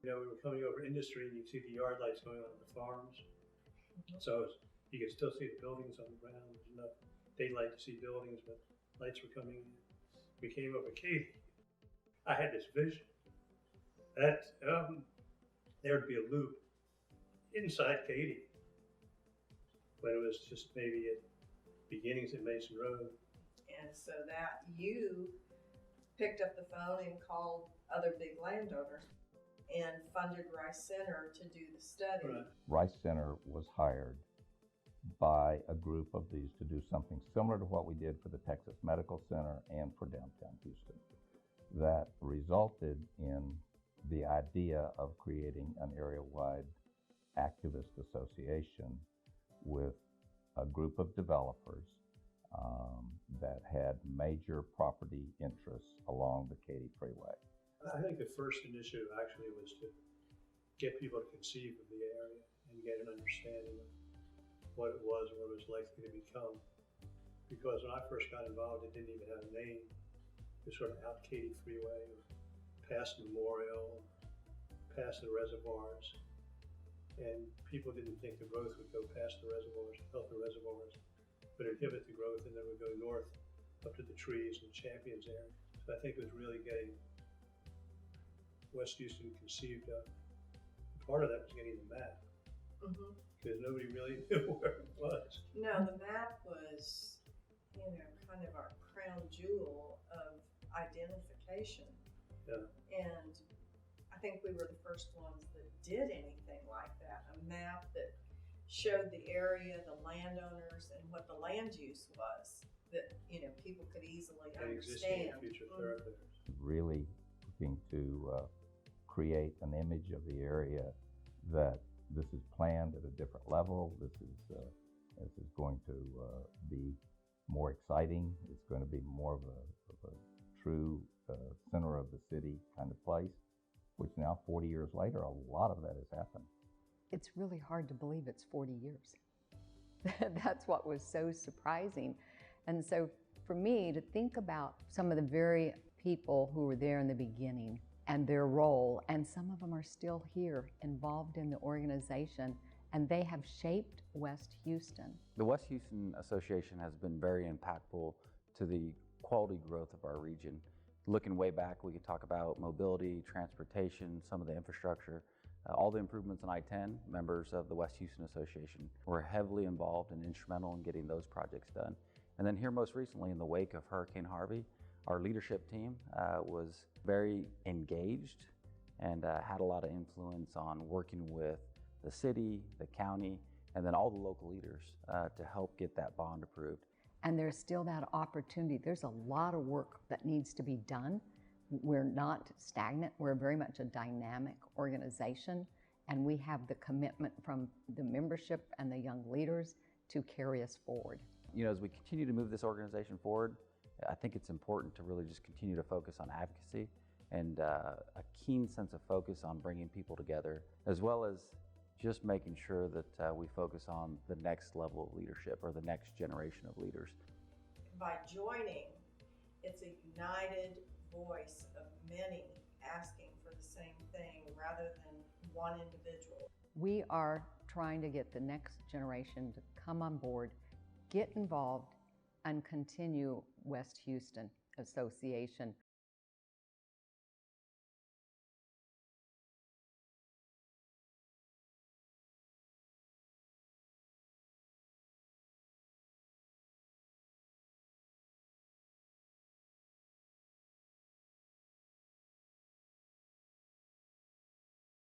We were coming over industry and you see the yard lights going on at the farms. So you could still see the buildings on the ground. There's enough daylight to see buildings, but lights were coming in. We came over Katy. I had this vision that there'd be a loop inside Katy when it was just maybe at beginnings at Mason Road. And so that you picked up the phone and called other big landowners and funded Rice Center to do the study. Right. Rice Center was hired by a group of these to do something similar to what we did for the Texas Medical Center and for downtown Houston. That resulted in the idea of creating an area-wide activist association with a group of developers that had major property interests along the Katy Freeway. I think the first initiative actually was to get people to conceive of the area and get an understanding of what it was and what it was likely to become. Because when I first got involved, it didn't even have a name. It was sort of out Katy Freeway, or past Memorial, past the reservoirs. And people didn't think the growth would go past the reservoirs, help the reservoirs, but inhibit the growth, and then would go north up to the trees and Champions area. So I think it was really getting West Houston conceived of. Part of that was getting the map, because nobody really knew where it was. No, the map was, kind of our crown jewel of identification. Yeah. And I think we were the first ones that did anything like that. A map that showed the area, the landowners, and what the land use was that, people could easily And understand. existing future thoroughfares. Really looking to create an image of the area that this is planned at a different level. This is going to be more exciting. It's going to be more of a true center of the city kind of place, which now 40 years later, a lot of that has happened. It's really hard to believe it's 40 years. That's what was so surprising. And so for me to think about some of the very people who were there in the beginning and their role, and some of them are still here involved in the organization, and they have shaped West Houston. The West Houston Association has been very impactful to the quality growth of our region. Looking way back, we could talk about mobility, transportation, some of the infrastructure, all the improvements on I-10. Members of the West Houston Association were heavily involved and instrumental in getting those projects done. And then here most recently, in the wake of Hurricane Harvey, our leadership team was very engaged and had a lot of influence on working with the city, the county, and then all the local leaders to help get that bond approved. And there's still that opportunity. There's a lot of work that needs to be done. We're not stagnant. We're very much a dynamic organization, and we have the commitment from the membership and the young leaders to carry us forward. As we continue to move this organization forward, I think it's important to really just continue to focus on advocacy and a keen sense of focus on bringing people together, as well as just making sure that we focus on the next level of leadership or the next generation of leaders. By joining, it's a united voice of many asking for the same thing rather than one individual. We are trying to get the next generation to come on board, get involved, and continue West Houston Association.